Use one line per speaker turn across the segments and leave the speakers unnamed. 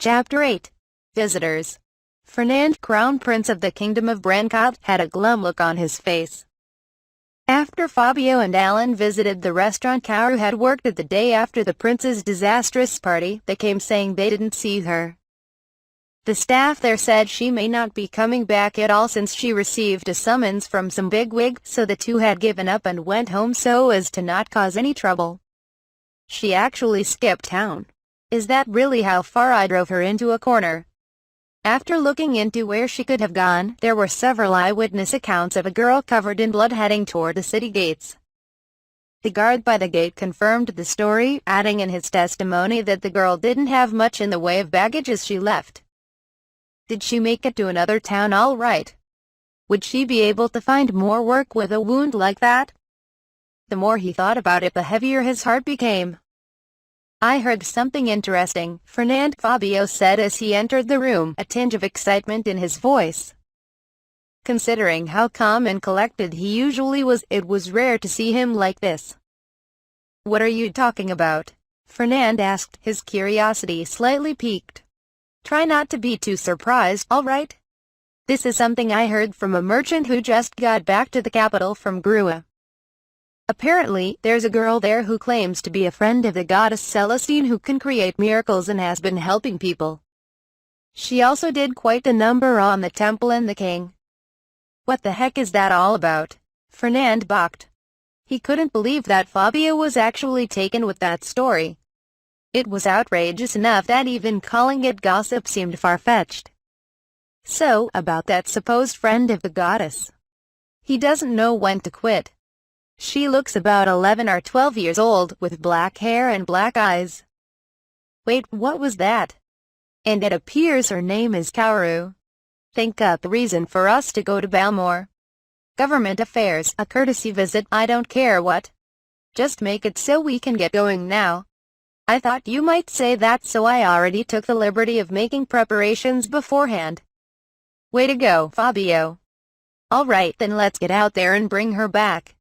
Chapter 8. Visitors. Fernand, Crown Prince of the Kingdom of Brancott, had a glum look on his face. After Fabio and Alan visited the restaurant Kaoru had worked at the day after the prince's disastrous party, they came saying they didn't see her. The staff there said she may not be coming back at all since she received a summons from some bigwig, so the two had given up and went home so as to not cause any trouble. She actually skipped town. Is that really how far I drove her into a corner? After looking into where she could have gone, there were several eyewitness accounts of a girl covered in blood heading toward the city gates. The guard by the gate confirmed the story, adding in his testimony that the girl didn't have much in the way of baggage as she left. Did she make it to another town all right? Would she be able to find more work with a wound like that? The more he thought about it, the heavier his heart became. I heard something interesting, Fernand, Fabio said as he entered the room, a tinge of excitement in his voice. Considering how calm and collected he usually was, it was rare to see him like this. What are you talking about? Fernand asked, his curiosity slightly piqued. Try not to be too surprised, all right? This is something I heard from a merchant who just got back to the capital from Grua. Apparently, there's a girl there who claims to be a friend of the goddess Celestine who can create miracles and has been helping people. She also did quite a number on the temple and the king. What the heck is that all about? Fernand balked. He couldn't believe that Fabio was actually taken with that story. It was outrageous enough that even calling it gossip seemed far-fetched. So, about that supposed friend of the goddess. He doesn't know when to quit. She looks about 11 or 12 years old, with black hair and black eyes. Wait, what was that? And it appears her name is Kaoru. Think up a reason for us to go to Balmore. Government affairs, a courtesy visit, I don't care what. Just make it so we can get going now. I thought you might say that, so I already took the liberty of making preparations beforehand. Way to go, Fabio. All right, then let's get out there and bring her back.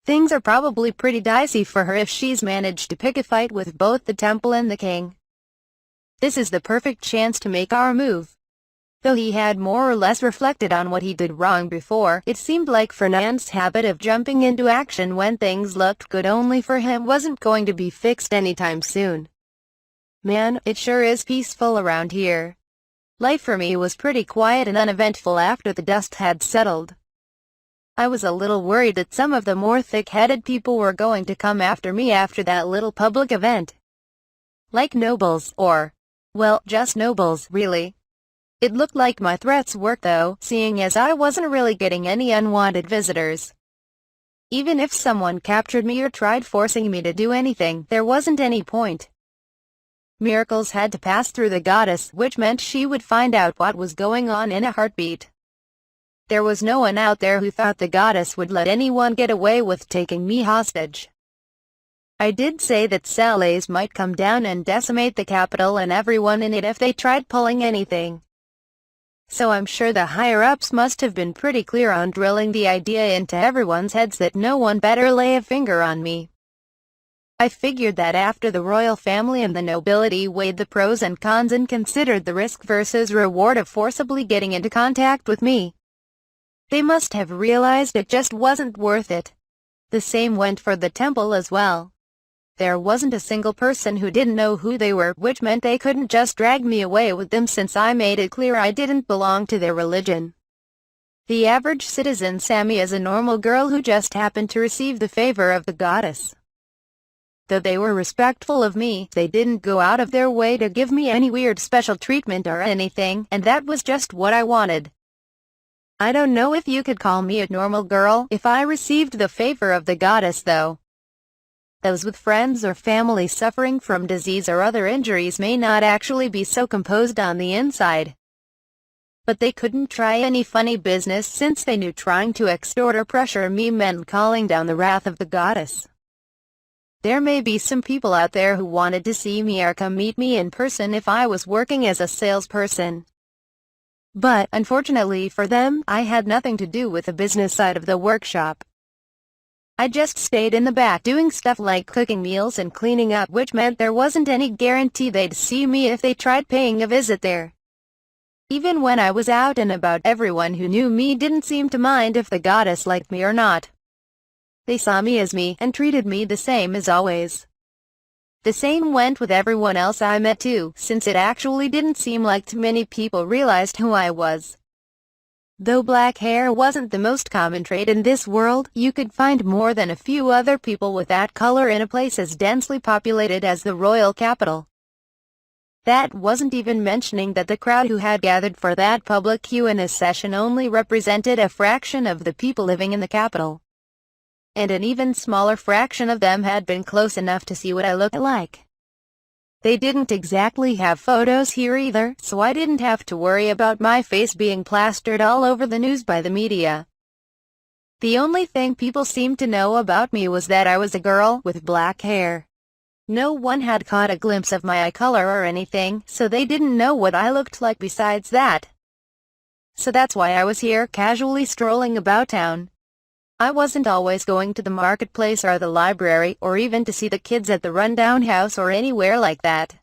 Things are probably pretty dicey for her if she's managed to pick a fight with both the temple and the king. This is the perfect chance to make our move. Though he had more or less reflected on what he did wrong before, it seemed like Fernand's habit of jumping into action when things looked good only for him wasn't going to be fixed anytime soon. Man, it sure is peaceful around here. Life for me was pretty quiet and uneventful after the dust had settled. I was a little worried that some of the more thick-headed people were going to come after me after that little public event. Like nobles, or, well, just nobles, really. It looked like my threats worked though, seeing as I wasn't really getting any unwanted visitors. Even if someone captured me or tried forcing me to do anything, there wasn't any point. Miracles had to pass through the goddess, which meant she would find out what was going on in a heartbeat. There was no one out there who thought the goddess would let anyone get away with taking me hostage. I did say that Celes might come down and decimate the capital and everyone in it if they tried pulling anything. So I'm sure the higher-ups must have been pretty clear on drilling the idea into everyone's heads that no one better lay a finger on me. I figured that after the royal family and the nobility weighed the pros and cons and considered the risk versus reward of forcibly getting into contact with me, they must have realized it just wasn't worth it. The same went for the temple as well. There wasn't a single person who didn't know who they were, which meant they couldn't just drag me away with them since I made it clear I didn't belong to their religion. The average citizen saw me as a normal girl who just happened to receive the favor of the goddess. Though they were respectful of me, they didn't go out of their way to give me any weird special treatment or anything, and that was just what I wanted. I don't know if you could call me a normal girl if I received the favor of the goddess though. Those with friends or family suffering from disease or other injuries may not actually be so composed on the inside. But they couldn't try any funny business since they knew trying to extort or pressure me meant calling down the wrath of the goddess. There may be some people out there who wanted to see me or come meet me in person if I was working as a salesperson. But, unfortunately for them, I had nothing to do with the business side of the workshop. I just stayed in the back doing stuff like cooking meals and cleaning up, which meant there wasn't any guarantee they'd see me if they tried paying a visit there. Even when I was out and about, everyone who knew me didn't seem to mind if the goddess liked me or not. They saw me as me and treated me the same as always. The same went with everyone else I met too, since it actually didn't seem like too many people realized who I was. Though black hair wasn't the most common trait in this world, you could find more than a few other people with that color in a place as densely populated as the royal capital. That wasn't even mentioning that the crowd who had gathered for that public Q&A session only represented a fraction of the people living in the capital. And an even smaller fraction of them had been close enough to see what I looked like. They didn't exactly have photos here either, so I didn't have to worry about my face being plastered all over the news by the media. The only thing people seemed to know about me was that I was a girl with black hair. No one had caught a glimpse of my eye color or anything, so they didn't know what I looked like besides that. So that's why I was here, casually strolling about town. I wasn't always going to the marketplace or the library, or even to see the kids at the rundown house or anywhere like that.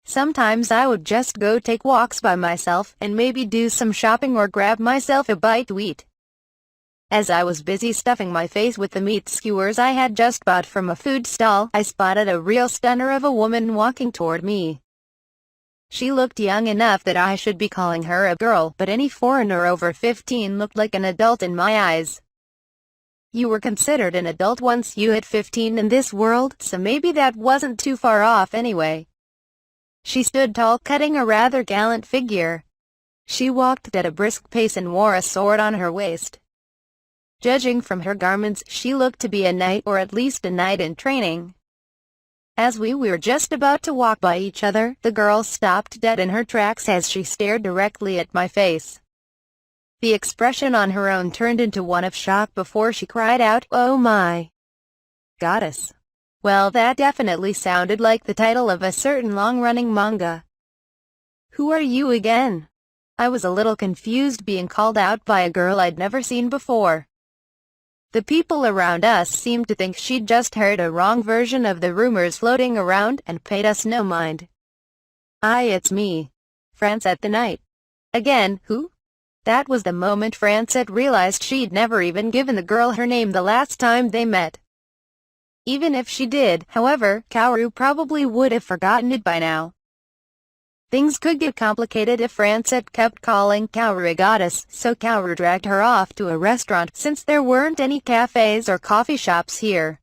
Sometimes I would just go take walks by myself, and maybe do some shopping or grab myself a bite to eat. As I was busy stuffing my face with the meat skewers I had just bought from a food stall, I spotted a real stunner of a woman walking toward me. She looked young enough that I should be calling her a girl, but any foreigner over 15 looked like an adult in my eyes. You were considered an adult once you hit 15 in this world, so maybe that wasn't too far off anyway. She stood tall, cutting a rather gallant figure. She walked at a brisk pace and wore a sword on her waist. Judging from her garments, she looked to be a knight, or at least a knight in training. As we were just about to walk by each other, the girl stopped dead in her tracks as she stared directly at my face. The expression on her own turned into one of shock before she cried out, "Oh my goddess." Well, that definitely sounded like the title of a certain long-running manga. "Who are you again?" I was a little confused, being called out by a girl I'd never seen before. The people around us seemed to think she'd just heard a wrong version of the rumors floating around and paid us no mind. It's me. Francette the Knight. Again, who? That was the moment Francette realized she'd never even given the girl her name the last time they met. Even if she did, however, Kaoru probably would have forgotten it by now. Things could get complicated if Francette kept calling Kaoru a goddess, so Kaoru dragged her off to a restaurant, since there weren't any cafes or coffee shops here.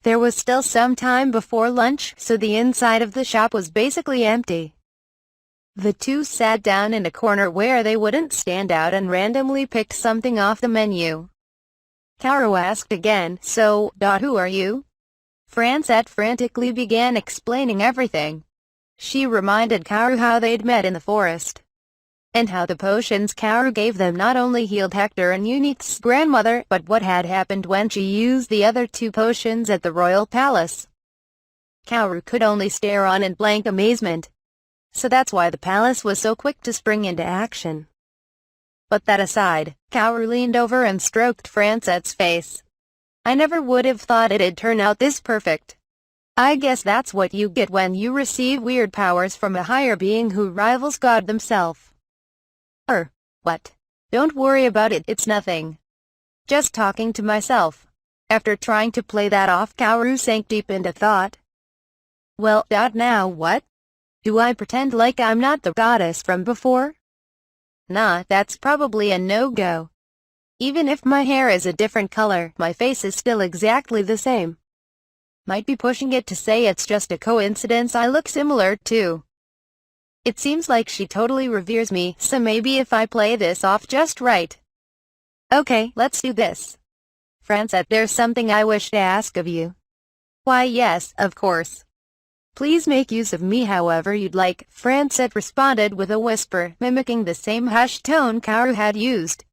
There was still some time before lunch, so the inside of the shop was basically empty. The two sat down in a corner where they wouldn't stand out and randomly picked something off the menu. Kaoru asked again, "So, who are you?" Francette frantically began explaining everything. She reminded Kaoru how they'd met in the forest, and how the potions Kaoru gave them not only healed Hector and Unique's grandmother, but what had happened when she used the other two potions at the royal palace. Kaoru could only stare on in blank amazement. So that's why the palace was so quick to spring into action. But that aside, Kaoru leaned over and stroked Francette's face. "I never would have thought it'd turn out this perfect. I guess that's what you get when you receive weird powers from a higher being who rivals God himself." What? Don't worry about it, it's nothing. Just talking to myself. After trying to play that off, Kaoru sank deep into thought. Well, now what? Do I pretend like I'm not the goddess from before? Nah, that's probably a no-go. Even if my hair is a different color, my face is still exactly the same. Might be pushing it to say it's just a coincidence I look similar too. It seems like she totally reveres me, so maybe if I play this off just right. Okay, let's do this. Francette, there's something I wish to ask of you. Why yes, of course. Please make use of me however you'd like, Francette responded with a whisper, mimicking the same hushed tone Kaoru had used.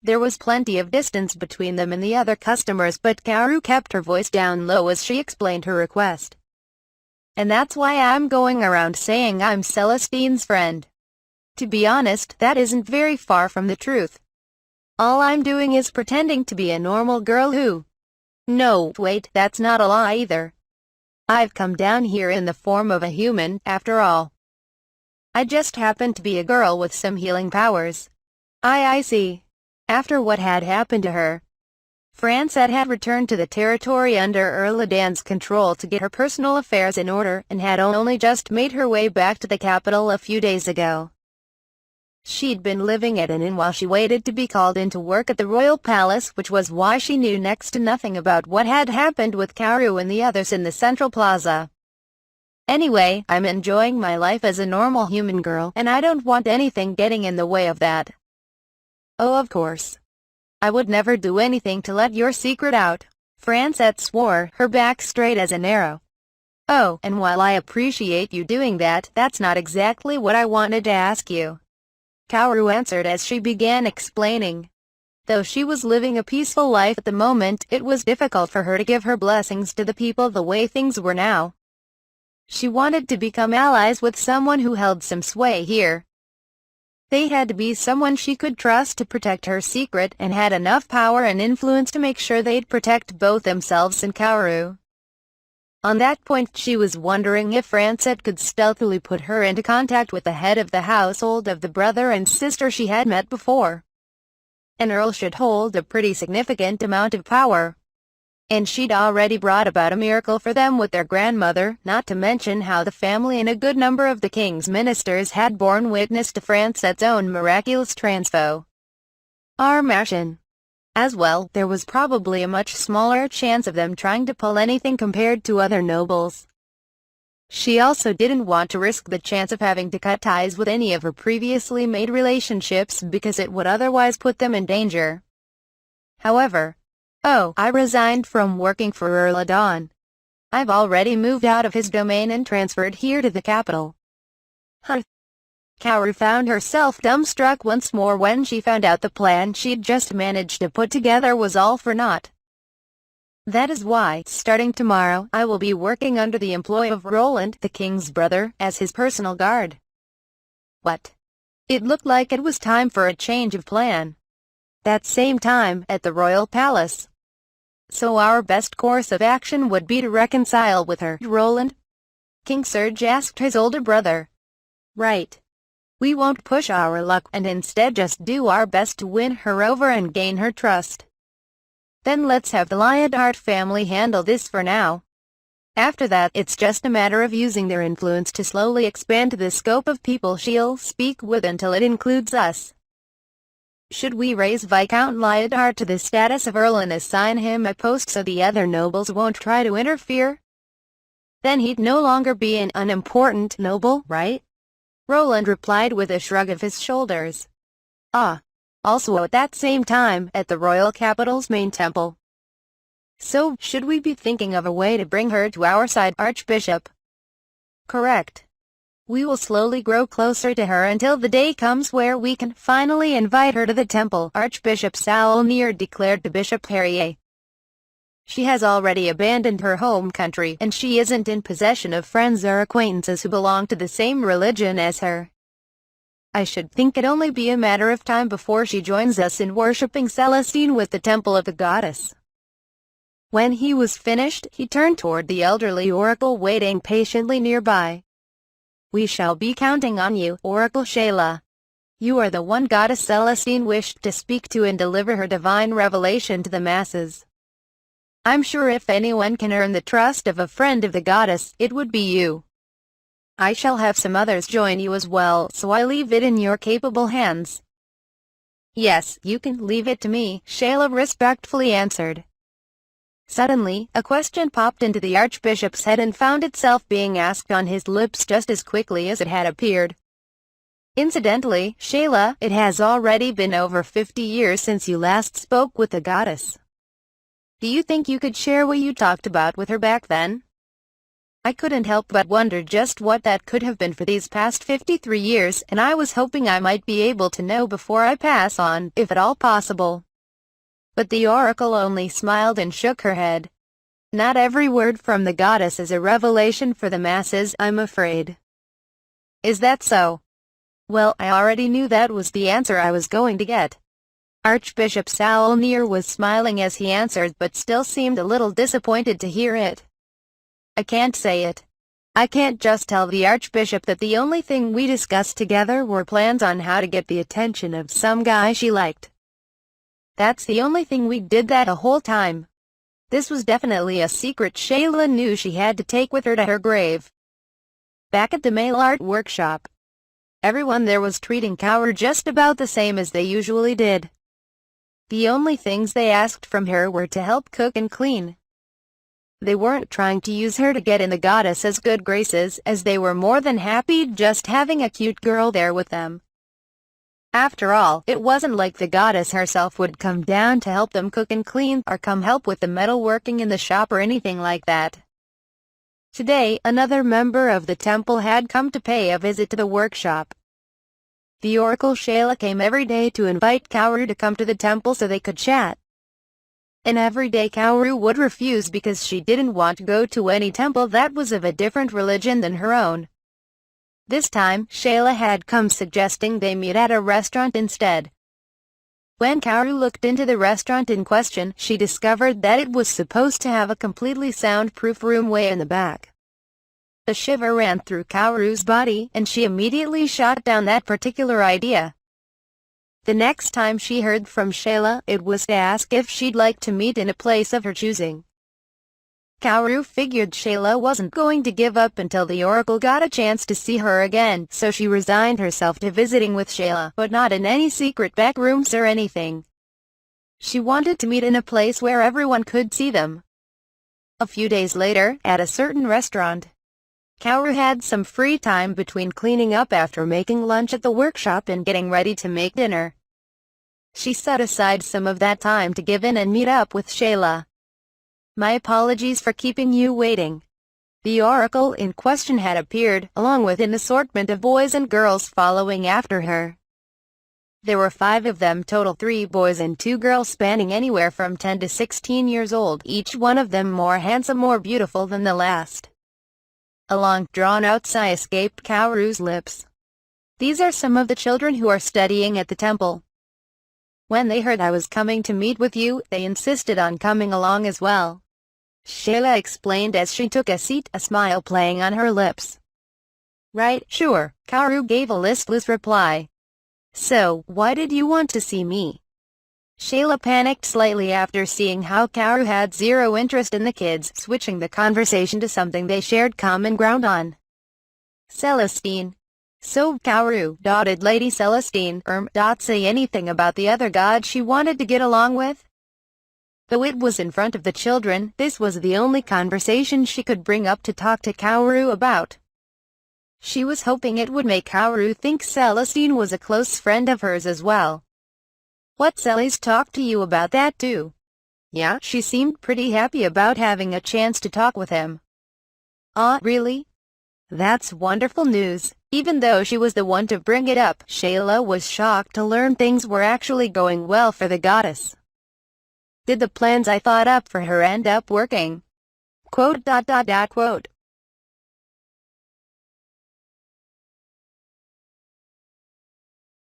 There was plenty of distance between them and the other customers, but Kaoru kept her voice down low as she explained her request. And that's why I'm going around saying I'm Celestine's friend. To be honest, that isn't very far from the truth. All I'm doing is pretending to be a normal girl who... No, wait, that's not a lie either. I've come down here in the form of a human, after all. I just happen to be a girl with some healing powers. I see. After what had happened to her, Francette had returned to the territory under Erladan's control to get her personal affairs in order, and had only just made her way back to the capital a few days ago. She'd been living at an inn while she waited to be called in to work at the royal palace, which was why she knew next to nothing about what had happened with Kaoru and the others in the central plaza. Anyway, I'm enjoying my life as a normal human girl, and I don't want anything getting in the way of that. Oh, of course. I would never do anything to let your secret out, Francette swore, her back straight as an arrow. Oh, and while I appreciate you doing that, that's not exactly what I wanted to ask you, Kaoru answered as she began explaining. Though she was living a peaceful life at the moment, it was difficult for her to give her blessings to the people the way things were now. She wanted to become allies with someone who held some sway here. They had to be someone she could trust to protect her secret, and had enough power and influence to make sure they'd protect both themselves and Kaoru. On that point, she was wondering if Francette could stealthily put her into contact with the head of the household of the brother and sister she had met before. An earl should hold a pretty significant amount of power. And she'd already brought about a miracle for them with their grandmother, not to mention how the family and a good number of the king's ministers had borne witness to Francette's own miraculous transformation. As well, there was probably a much smaller chance of them trying to pull anything compared to other nobles. She also didn't want to risk the chance of having to cut ties with any of her previously made relationships because it would otherwise put them in danger. However, I resigned from working for Erladan. I've already moved out of his domain and transferred here to the capital. Huh. Kaoru found herself dumbstruck once more when she found out the plan she'd just managed to put together was all for naught. That is why, starting tomorrow, I will be working under the employ of Roland, the king's brother, as his personal guard. What? It looked like it was time for a change of plan. That same time, at the royal palace. So our best course of action would be to reconcile with her, Roland? King Serge asked his older brother. Right. We won't push our luck and instead just do our best to win her over and gain her trust. Then let's have the Lionheart family handle this for now. After that, it's just a matter of using their influence to slowly expand the scope of people she'll speak with until it includes us. Should we raise Viscount Lionheart to the status of Earl and assign him a post so the other nobles won't try to interfere? Then he'd no longer be an unimportant noble, right? Roland replied with a shrug of his shoulders. Also at that same time, at the royal capital's main temple. So, should we be thinking of a way to bring her to our side, Archbishop? Correct. We will slowly grow closer to her until the day comes where we can finally invite her to the temple, Archbishop Saulnier declared to Bishop Perrier. She has already abandoned her home country, and she isn't in possession of friends or acquaintances who belong to the same religion as her. I should think it'd only be a matter of time before she joins us in worshipping Celestine with the temple of the goddess. When he was finished, he turned toward the elderly oracle waiting patiently nearby. We shall be counting on you, Oracle Shayla. You are the one goddess Celestine wished to speak to and deliver her divine revelation to the masses. I'm sure if anyone can earn the trust of a friend of the goddess, it would be you. I shall have some others join you as well, so I leave it in your capable hands. Yes, you can leave it to me, Shayla respectfully answered. Suddenly, a question popped into the Archbishop's head and found itself being asked on his lips just as quickly as it had appeared. Incidentally, Shayla, it has already been over 50 years since you last spoke with the goddess. Do you think you could share what you talked about with her back then? I couldn't help but wonder just what that could have been for these past 53 years, and I was hoping I might be able to know before I pass on, if at all possible. But the oracle only smiled and shook her head. Not every word from the goddess is a revelation for the masses, I'm afraid. Is that so? Well, I already knew that was the answer I was going to get. Archbishop Salonier was smiling as he answered, but still seemed a little disappointed to hear it. I can't say it. I can't just tell the Archbishop that the only thing we discussed together were plans on how to get the attention of some guy she liked. That's the only thing we did that whole time. This was definitely a secret Shayla knew she had to take with her to her grave. Back at the mail art workshop, everyone there was treating Kaoru just about the same as they usually did. The only things they asked from her were to help cook and clean. They weren't trying to use her to get in the goddess's good graces, as they were more than happy just having a cute girl there with them. After all, it wasn't like the goddess herself would come down to help them cook and clean, or come help with the metalworking in the shop or anything like that. Today, another member of the temple had come to pay a visit to the workshop. The Oracle Shayla came every day to invite Kaoru to come to the temple so they could chat. And every day Kaoru would refuse because she didn't want to go to any temple that was of a different religion than her own. This time, Shayla had come suggesting they meet at a restaurant instead. When Kaoru looked into the restaurant in question, she discovered that it was supposed to have a completely soundproof room way in the back. A shiver ran through Kaoru's body, and she immediately shot down that particular idea. The next time she heard from Shayla, it was to ask if she'd like to meet in a place of her choosing. Kaoru figured Shayla wasn't going to give up until the Oracle got a chance to see her again, so she resigned herself to visiting with Shayla, but not in any secret back rooms or anything. She wanted to meet in a place where everyone could see them. A few days later, at a certain restaurant, Kaoru had some free time between cleaning up after making lunch at the workshop and getting ready to make dinner. She set aside some of that time to give in and meet up with Shayla. My apologies for keeping you waiting. The Oracle in question had appeared, along with an assortment of boys and girls following after her. There were 5 of them total, 3 boys and 2 girls spanning anywhere from 10 to 16 years old, each one of them more handsome or beautiful than the last. A long, drawn-out sigh escaped Kaoru's lips. These are some of the children who are studying at the temple. When they heard I was coming to meet with you, they insisted on coming along as well. Shayla explained as she took a seat, a smile playing on her lips. Right, sure, Kaoru gave a listless reply. So, why did you want to see me? Shayla panicked slightly after seeing how Kaoru had zero interest in the kids, switching the conversation to something they shared common ground on. Celestine. So, Kaoru, dotted Lady Celestine, say anything about the other god she wanted to get along with? Though it was in front of the children, this was the only conversation she could bring up to talk to Kaoru about. She was hoping it would make Kaoru think Celestine was a close friend of hers as well. What, Celly's talked to you about that too? Yeah, she seemed pretty happy about having a chance to talk with him. Really? That's wonderful news. Even though she was the one to bring it up, Shayla was shocked to learn things were actually going well for the goddess. Did the plans I thought up for her end up working? Quote.